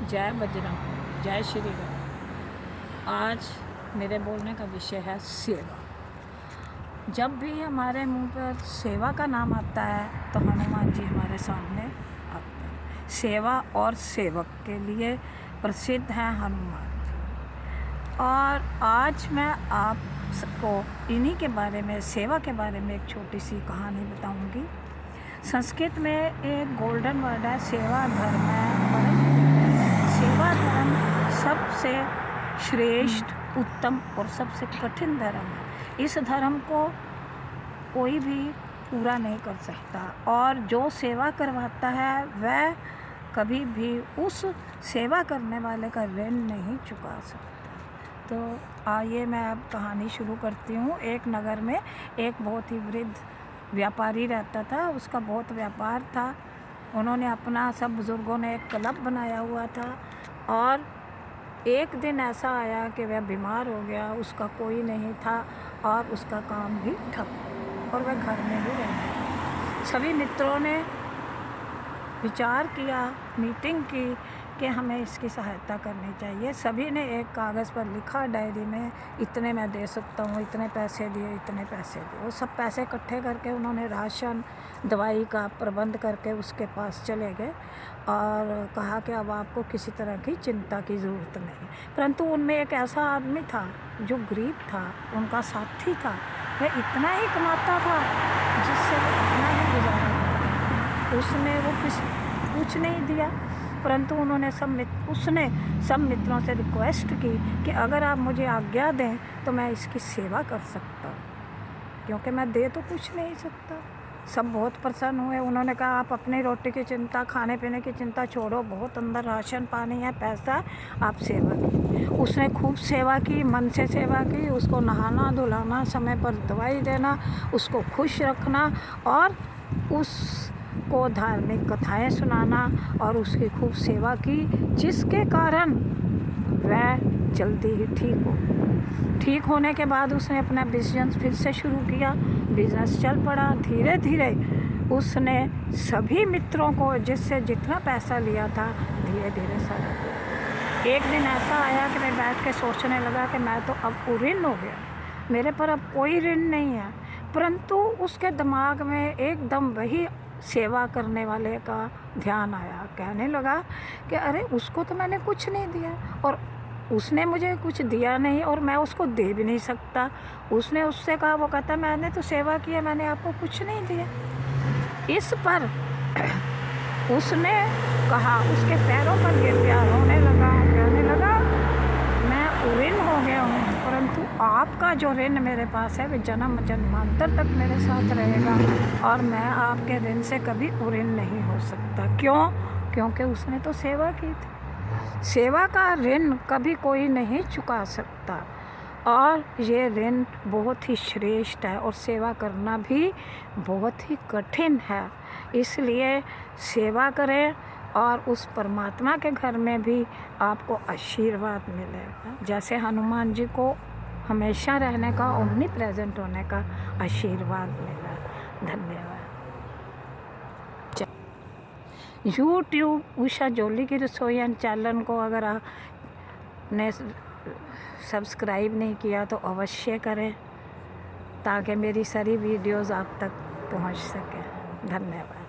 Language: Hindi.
जय बजरंग, जय श्री राम। आज मेरे बोलने का विषय है सेवा। जब भी हमारे मुंह पर सेवा का नाम आता है तो हनुमान जी हमारे सामने आते हैं। सेवा और सेवक के लिए प्रसिद्ध हैं हनुमान जी। और आज मैं आपको इन्हीं के बारे में, सेवा के बारे में एक छोटी सी कहानी बताऊंगी। संस्कृत में एक गोल्डन वर्ड है, सेवा धर्म है। सेवा धर्म सबसे श्रेष्ठ, उत्तम और सबसे कठिन धर्म है। इस धर्म को कोई भी पूरा नहीं कर सकता, और जो सेवा करवाता है वह कभी भी उस सेवा करने वाले का ऋण नहीं चुका सकता। तो आइए मैं अब कहानी शुरू करती हूँ। एक नगर में एक बहुत ही वृद्ध व्यापारी रहता था। उसका बहुत व्यापार था। उन्होंने अपना, सब बुज़ुर्गों ने एक क्लब बनाया हुआ था, और एक दिन ऐसा आया कि वह बीमार हो गया। उसका कोई नहीं था और उसका काम भी ठप, और वह घर में ही रह गया। सभी मित्रों ने विचार किया, मीटिंग की कि हमें इसकी सहायता करनी चाहिए। सभी ने एक कागज़ पर लिखा, डायरी में, इतने मैं दे सकता हूँ, इतने पैसे दिए, इतने पैसे दिए। वो सब पैसे इकट्ठे करके उन्होंने राशन, दवाई का प्रबंध करके उसके पास चले गए और कहा कि अब आपको किसी तरह की चिंता की ज़रूरत नहीं। परंतु उनमें एक ऐसा आदमी था जो गरीब था, उनका साथी था। वह इतना ही कमाता था जिससे वो इतना ही गुजारा करता। उसने वो कुछ नहीं दिया, परंतु उसने सब मित्रों से रिक्वेस्ट की कि अगर आप मुझे आज्ञा दें तो मैं इसकी सेवा कर सकता हूँ, क्योंकि मैं दे तो कुछ नहीं सकता। सब बहुत प्रसन्न हुए। उन्होंने कहा आप अपनी रोटी की चिंता, खाने पीने की चिंता छोड़ो, बहुत अंदर राशन पानी है, पैसा, आप सेवा की। उसने खूब सेवा की, मन से सेवा की। उसको नहाना धुलाना, समय पर दवाई देना, उसको खुश रखना, और उसको धार्मिक कथाएं सुनाना, और उसकी खूब सेवा की, जिसके कारण वह जल्दी ही ठीक होने के बाद उसने अपना बिजनेस फिर से शुरू किया। बिजनेस चल पड़ा। धीरे धीरे उसने सभी मित्रों को, जिससे जितना पैसा लिया था, धीरे धीरे सारा दिया। एक दिन ऐसा आया कि मैं बैठ के सोचने लगा कि मैं तो अब ऋण हो गया, मेरे पर अब कोई ऋण नहीं है। परंतु उसके दिमाग में एकदम वही सेवा करने वाले का ध्यान आया। कहने लगा कि अरे, उसको तो मैंने कुछ नहीं दिया, और उसने मुझे कुछ दिया नहीं, और मैं उसको दे भी नहीं सकता। उसने उससे कहा, वो कहता मैंने तो सेवा की है, मैंने आपको कुछ नहीं दिया। इस पर उसने कहा, उसके पैरों पर गिर गया, रोने लगा, कहने लगा मैं ऋण हो गया हूँ, परंतु आपका जो ऋण मेरे पास है वह जन्म जन्मांतर तक मेरे साथ रहेगा, और मैं आपके ऋण से कभी ऋण नहीं हो सकता। क्यों? क्योंकि उसने तो सेवा की थी। सेवा का ऋण कभी कोई नहीं चुका सकता, और ये ऋण बहुत ही श्रेष्ठ है, और सेवा करना भी बहुत ही कठिन है। इसलिए सेवा करें, और उस परमात्मा के घर में भी आपको आशीर्वाद मिलेगा। जैसे हनुमान जी को हमेशा रहने का, ओमनी प्रेजेंट होने का आशीर्वाद मिला। धन्यवाद। यूट्यूब उषा जोली की रसोईयान चैनल को अगर आपने सब्सक्राइब नहीं किया तो अवश्य करें, ताकि मेरी सारी वीडियोज़ आप तक पहुंच सकें। धन्यवाद।